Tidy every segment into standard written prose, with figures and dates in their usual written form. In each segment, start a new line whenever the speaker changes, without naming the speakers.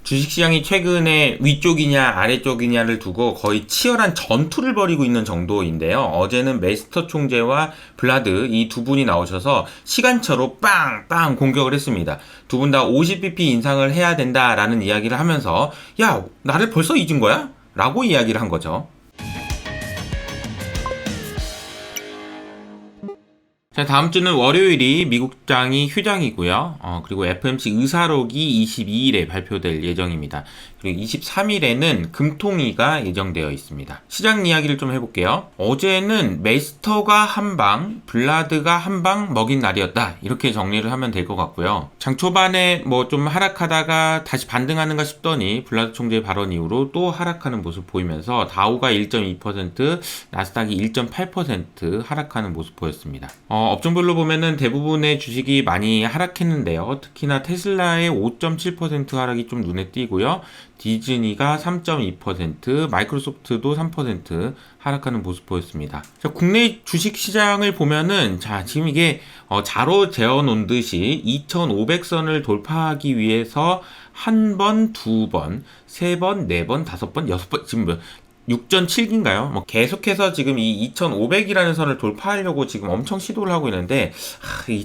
주식시장이 최근에 위쪽이냐 아래쪽이냐를 두고 거의 치열한 전투를 벌이고 있는 정도인데요. 어제는 메스터 총재와 블라드 이 두 분이 나오셔서 시간차로 빵빵 공격을 했습니다. 두 분 다 50bp 인상을 해야 된다라는 이야기를 하면서 야, 나를 벌써 잊은 거야? 라고 이야기를 한 거죠. 자, 다음 주는 월요일이 미국장이 휴장이고요. 그리고 FMC 의사록이 22일에 발표될 예정입니다. 그리고 23일에는 금통위가 예정되어 있습니다. 시장 이야기를 좀 해볼게요. 어제는 메스터가 한 방, 블라드가 한 방 먹인 날이었다. 이렇게 정리를 하면 될 것 같고요. 장 초반에 뭐 좀 하락하다가 다시 반등하는가 싶더니 블라드 총재의 발언 이후로 또 하락하는 모습 보이면서 다우가 1.2%, 나스닥이 1.8% 하락하는 모습 보였습니다. 업종별로 보면은 대부분의 주식이 많이 하락했는데요. 특히나 테슬라의 5.7% 하락이 좀 눈에 띄고요. 디즈니가 3.2%, 마이크로소프트도 3% 하락하는 모습 보였습니다. 자, 국내 주식 시장을 보면은 자, 지금 이게 자로 재어 놓은 듯이 2,500선을 돌파하기 위해서 한 번, 두 번, 세 번, 네 번, 다섯 번, 여섯 번 지금 6.7기인가요? 뭐 계속해서 지금 이 2,500이라는 선을 돌파하려고 지금 엄청 시도를 하고 있는데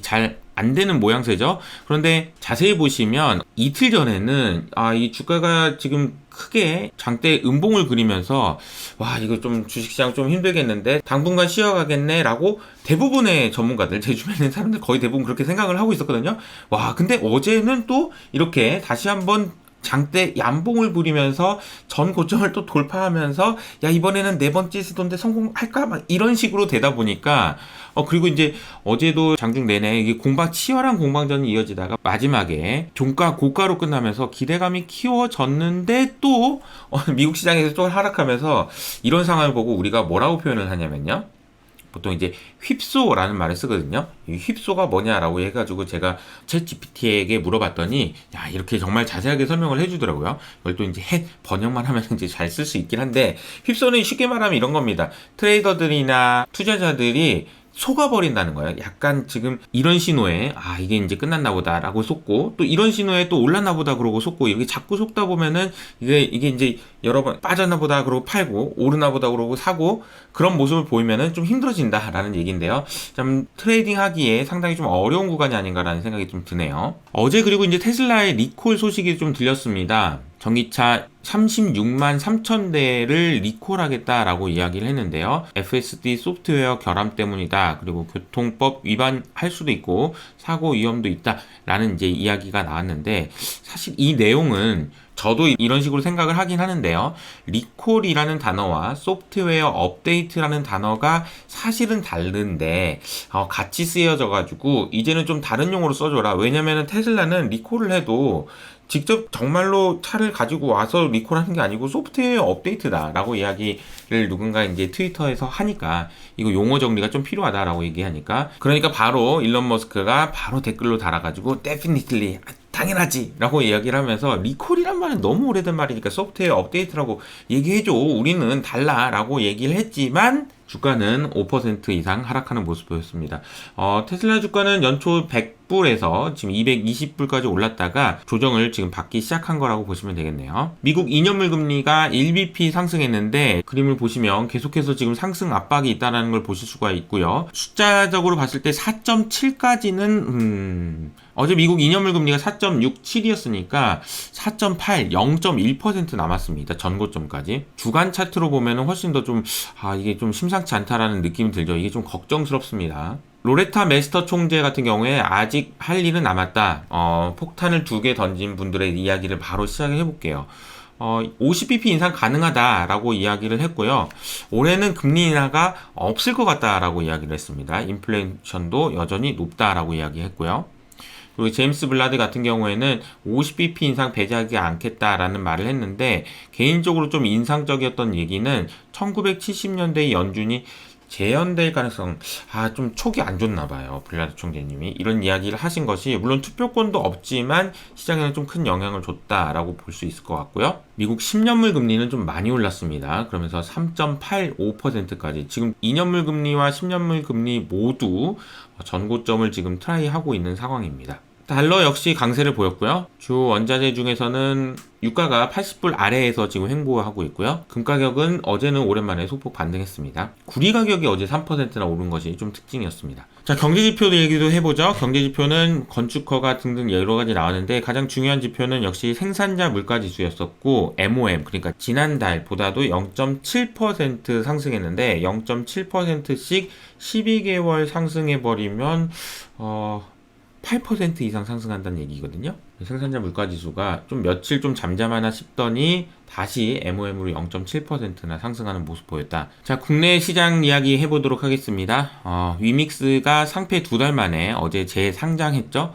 잘 안 되는 모양새죠. 그런데 자세히 보시면 이틀 전에는 이 주가가 지금 크게 장대 음봉을 그리면서 와, 이거 좀 주식시장 좀 힘들겠는데 당분간 쉬어가겠네 라고 대부분의 전문가들, 제 주변에 있는 사람들 거의 대부분 그렇게 생각을 하고 있었거든요. 와, 근데 어제는 또 이렇게 다시 한번 장대 얌봉을 부리면서 전 고점을 또 돌파하면서 야, 이번에는 네 번째 시도인데 성공할까? 막 이런 식으로 되다 보니까 그리고 이제 어제도 장중 내내 이게 치열한 공방전이 이어지다가 마지막에 종가 고가로 끝나면서 기대감이 키워졌는데 또 미국 시장에서 또 하락하면서 이런 상황을 보고 우리가 뭐라고 표현을 하냐면요. 보통 이제 휩소라는 말을 쓰거든요. 이 휩소가 뭐냐라고 해가지고 제가 챗GPT에게 물어봤더니 야, 이렇게 정말 자세하게 설명을 해주더라고요. 이걸 또 이제 번역만 하면 이제 잘 쓸 수 있긴 한데 휩소는 쉽게 말하면 이런 겁니다. 트레이더들이나 투자자들이 속아버린다는 거예요. 약간 지금 이런 신호에 이게 이제 끝났나 보다 라고 속고 또 이런 신호에 또 올랐나 보다 그러고 속고 이렇게 자꾸 속다 보면은 이게 이제 여러 번 빠졌나 보다 그러고 팔고 오르나 보다 그러고 사고 그런 모습을 보이면은 좀 힘들어진다 라는 얘기인데요. 좀 트레이딩 하기에 상당히 좀 어려운 구간이 아닌가라는 생각이 좀 드네요. 어제 그리고 이제 테슬라의 리콜 소식이 좀 들렸습니다. 전기차 36만 3천 대를 리콜하겠다라고 이야기를 했는데요. FSD 소프트웨어 결함 때문이다. 그리고 교통법 위반할 수도 있고 사고 위험도 있다라는 이제 이야기가 나왔는데 사실 이 내용은 저도 이런 식으로 생각을 하긴 하는데요. 리콜이라는 단어와 소프트웨어 업데이트라는 단어가 사실은 다른데 같이 쓰여져 가지고 이제는 좀 다른 용어로 써줘라. 왜냐면은 테슬라는 리콜을 해도 직접 정말로 차를 가지고 와서 리콜하는 게 아니고 소프트웨어 업데이트다라고 이야기를 누군가 이제 트위터에서 하니까 이거 용어 정리가 좀 필요하다라고 얘기하니까 그러니까 바로 일론 머스크가 바로 댓글로 달아가지고 definitely 당연하지 라고 이야기를 하면서 리콜이란 말은 너무 오래된 말이니까 소프트웨어 업데이트라고 얘기해줘, 우리는 달라 라고 얘기를 했지만 주가는 5% 이상 하락하는 모습 보였습니다. 테슬라 주가는 연초 100불에서 지금 220불까지 올랐다가 조정을 지금 받기 시작한 거라고 보시면 되겠네요. 미국 2년물 금리가 1bp 상승했는데 그림을 보시면 계속해서 지금 상승 압박이 있다는 걸 보실 수가 있고요. 숫자적으로 봤을 때 4.7까지는 어제 미국 2년물 금리가 4.67이었으니까 4.8, 0.1% 남았습니다. 전고점까지. 주간 차트로 보면은 훨씬 더 좀 이게 좀 심상치 않다라는 느낌이 들죠. 이게 좀 걱정스럽습니다. 로레타 메스터 총재 같은 경우에 아직 할 일은 남았다. 폭탄을 2개 던진 분들의 이야기를 바로 시작해 볼게요. 50bp 인상 가능하다라고 이야기를 했고요. 올해는 금리 인하가 없을 것 같다라고 이야기를 했습니다. 인플레이션도 여전히 높다라고 이야기했고요. 그리고 제임스 블라드 같은 경우에는 50bp 인상 배제하지 않겠다라는 말을 했는데 개인적으로 좀 인상적이었던 얘기는 1970년대의 연준이 재연될 가능성 좀 촉이 안 좋나 봐요. 블라드 총재님이 이런 이야기를 하신 것이 물론 투표권도 없지만 시장에는 좀 큰 영향을 줬다라고 볼 수 있을 것 같고요. 미국 10년물 금리는 좀 많이 올랐습니다. 그러면서 3.85%까지 지금 2년물 금리와 10년물 금리 모두 전고점을 지금 트라이하고 있는 상황입니다. 달러 역시 강세를 보였고요. 주 원자재 중에서는 유가가 80불 아래에서 지금 횡보하고 있고요. 금 가격은 어제는 오랜만에 소폭 반등했습니다. 구리 가격이 어제 3%나 오른 것이 좀 특징이었습니다. 자, 경제지표 얘기도 해보죠. 경제지표는 건축허가 등등 여러 가지 나왔는데 가장 중요한 지표는 역시 생산자 물가지수였었고 MOM, 그러니까 지난달보다도 0.7% 상승했는데 0.7%씩 12개월 상승해버리면 8% 이상 상승한다는 얘기거든요. 생산자 물가지수가 좀 며칠 좀 잠잠하나 싶더니 다시 MOM으로 0.7%나 상승하는 모습 보였다. 자, 국내 시장 이야기 해보도록 하겠습니다. 위믹스가 상패 2달 만에 어제 재상장했죠.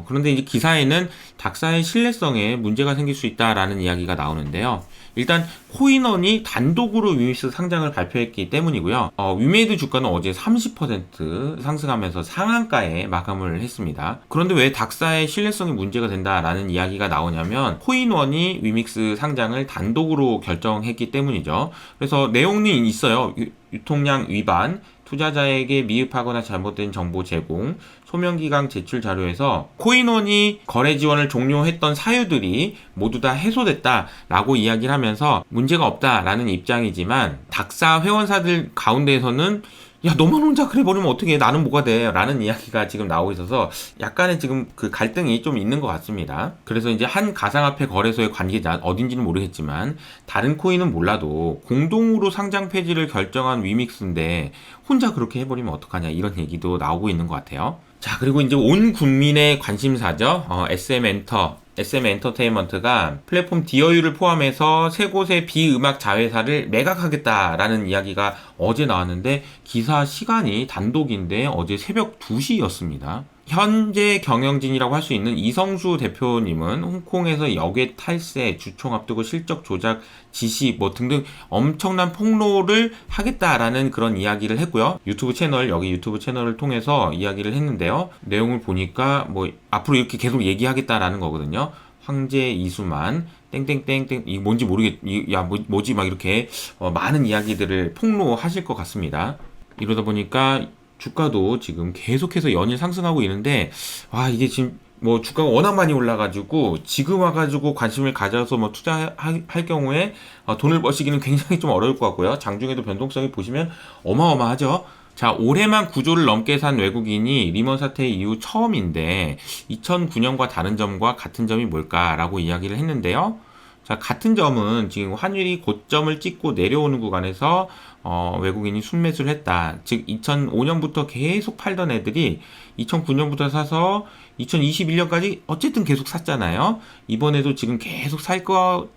그런데 이제 기사에는 닥사의 신뢰성에 문제가 생길 수 있다라는 이야기가 나오는데요. 일단 코인원이 단독으로 위믹스 상장을 발표했기 때문이고요. 위메이드 주가는 어제 30% 상승하면서 상한가에 마감을 했습니다. 그런데 왜 닥사의 신뢰성이 문제가 된다라는 이야기가 나오냐면 코인원이 위믹스 상장을 단독으로 결정했기 때문이죠. 그래서 내용이 있어요. 유통량 위반, 투자자에게 미흡하거나 잘못된 정보 제공, 소명기간 제출 자료에서 코인원이 거래 지원을 종료했던 사유들이 모두 다 해소됐다라고 이야기를 하면서 문제가 없다라는 입장이지만 닥사 회원사들 가운데에서는 야, 너만 혼자 그래버리면 어떡해, 나는 뭐가 돼 라는 이야기가 지금 나오고 있어서 약간의 지금 그 갈등이 좀 있는 것 같습니다. 그래서 이제 한 가상화폐 거래소의 관계자, 어딘지는 모르겠지만 다른 코인은 몰라도 공동으로 상장 폐지를 결정한 위믹스인데 혼자 그렇게 해버리면 어떡하냐, 이런 얘기도 나오고 있는 것 같아요. 자, 그리고 이제 온 국민의 관심사죠. SM 엔터테인먼트가 플랫폼 디어유를 포함해서 세 곳의 비음악 자회사를 매각하겠다라는 이야기가 어제 나왔는데 기사 시간이 단독인데 어제 새벽 2시였습니다. 현재 경영진이라고 할 수 있는 이성수 대표님은 홍콩에서 역외 탈세, 주총 앞두고 실적 조작 지시 뭐 등등 엄청난 폭로를 하겠다라는 그런 이야기를 했고요. 여기 유튜브 채널을 통해서 이야기를 했는데요. 내용을 보니까 뭐 앞으로 이렇게 계속 얘기하겠다라는 거거든요. 황제 이수만 땡땡땡땡 이 뭔지 뭐지 막 이렇게 많은 이야기들을 폭로하실 것 같습니다. 이러다 보니까 주가도 지금 계속해서 연일 상승하고 있는데, 이게 지금 뭐 주가가 워낙 많이 올라가지고 지금 와가지고 관심을 가져서 뭐 투자할 경우에 돈을 버시기는 굉장히 좀 어려울 것 같고요. 장중에도 변동성이 보시면 어마어마하죠. 자, 올해만 9조를 넘게 산 외국인이 리먼 사태 이후 처음인데 2009년과 다른 점과 같은 점이 뭘까라고 이야기를 했는데요. 자, 같은 점은 지금 환율이 고점을 찍고 내려오는 구간에서 외국인이 순매수를 했다. 즉 2005년부터 계속 팔던 애들이 2009년부터 사서 2021년까지 어쨌든 계속 샀잖아요. 이번에도 지금 계속 살까?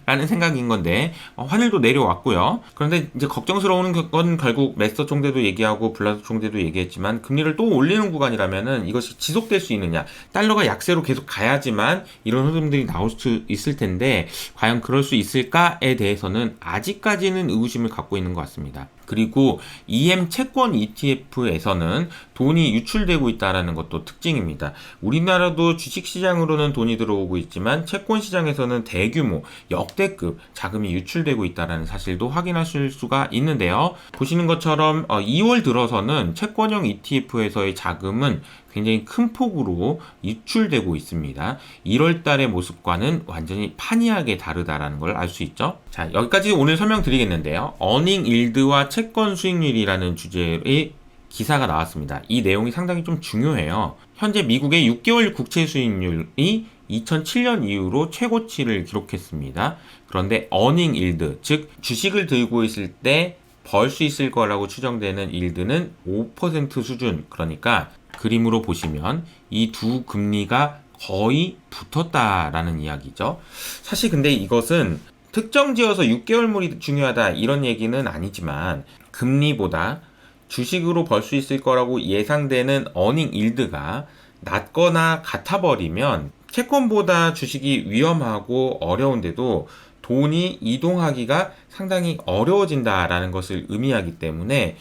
라는 생각인 건데 환율도 내려왔고요. 그런데 이제 걱정스러운 건 결국 메스터 총재도 얘기하고 블라드 총재도 얘기했지만 금리를 또 올리는 구간이라면은 이것이 지속될 수 있느냐, 달러가 약세로 계속 가야지만 이런 흐름들이 나올 수 있을 텐데 과연 그럴 수 있을까에 대해서는 아직까지는 의구심을 갖고 있는 것 같습니다. 그리고 EM 채권 ETF에서는 돈이 유출되고 있다는 것도 특징입니다. 우리나라도 주식시장으로는 돈이 들어오고 있지만 채권시장에서는 대규모 역대급 자금이 유출되고 있다는 사실도 확인하실 수가 있는데요. 보시는 것처럼 2월 들어서는 채권형 ETF에서의 자금은 굉장히 큰 폭으로 유출되고 있습니다. 1월 달의 모습과는 완전히 판이하게 다르다라는 걸 알 수 있죠. 자, 여기까지 오늘 설명드리겠는데요. 어닝 일드와 채권 수익률이라는 주제의 기사가 나왔습니다. 이 내용이 상당히 좀 중요해요. 현재 미국의 6개월 국채 수익률이 2007년 이후로 최고치를 기록했습니다. 그런데 어닝 일드, 즉 주식을 들고 있을 때 벌 수 있을 거라고 추정되는 일드는 5% 수준, 그러니까 그림으로 보시면 이 두 금리가 거의 붙었다라는 이야기죠. 사실 근데 이것은 특정 지어서 6개월물이 중요하다 이런 얘기는 아니지만 금리보다 주식으로 벌 수 있을 거라고 예상되는 어닝 일드가 낮거나 같아버리면 채권보다 주식이 위험하고 어려운데도 돈이 이동하기가 상당히 어려워진다라는 것을 의미하기 때문에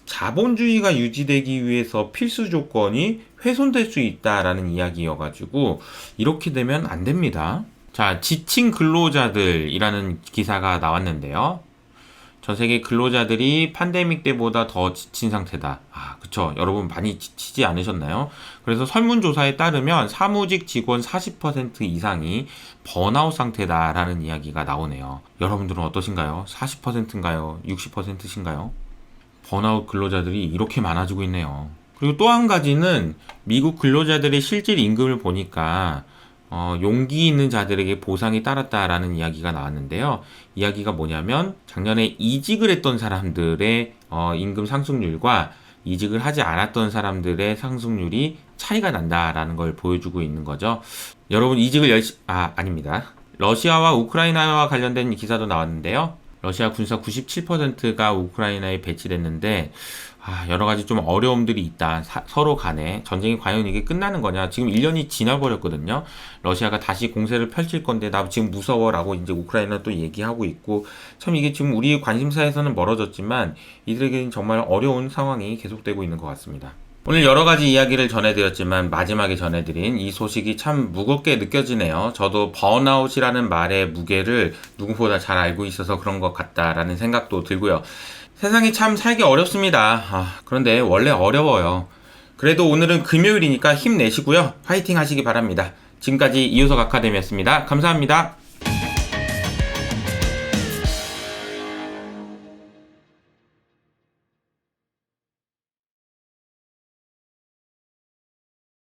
자본주의가 유지되기 위해서 필수 조건이 훼손될 수 있다라는 이야기여가지고 이렇게 되면 안 됩니다. 자, 지친 근로자들이라는 기사가 나왔는데요. 전 세계 근로자들이 팬데믹 때보다 더 지친 상태다. 그쵸. 여러분 많이 지치지 않으셨나요? 그래서 설문조사에 따르면 사무직 직원 40% 이상이 번아웃 상태다라는 이야기가 나오네요. 여러분들은 어떠신가요? 40%인가요? 60%신가요? 번아웃 근로자들이 이렇게 많아지고 있네요. 그리고 또 한 가지는 미국 근로자들의 실질 임금을 보니까 용기 있는 자들에게 보상이 따랐다라는 이야기가 나왔는데요. 이야기가 뭐냐면 작년에 이직을 했던 사람들의 임금 상승률과 이직을 하지 않았던 사람들의 상승률이 차이가 난다라는 걸 보여주고 있는 거죠. 여러분 이직을 아닙니다. 러시아와 우크라이나와 관련된 기사도 나왔는데요. 러시아 군사 97%가 우크라이나에 배치됐는데 여러 가지 좀 어려움들이 있다. 서로 간에 전쟁이 과연 이게 끝나는 거냐. 지금 1년이 지나버렸거든요. 러시아가 다시 공세를 펼칠 건데 나 지금 무서워라고 이제 우크라이나 또 얘기하고 있고 참 이게 지금 우리 관심사에서는 멀어졌지만 이들에게는 정말 어려운 상황이 계속되고 있는 것 같습니다. 오늘 여러 가지 이야기를 전해드렸지만 마지막에 전해드린 이 소식이 참 무겁게 느껴지네요. 저도 번아웃이라는 말의 무게를 누구보다 잘 알고 있어서 그런 것 같다라는 생각도 들고요. 세상이 참 살기 어렵습니다. 그런데 원래 어려워요. 그래도 오늘은 금요일이니까 힘내시고요. 화이팅 하시기 바랍니다. 지금까지 이효석 아카데미였습니다. 감사합니다.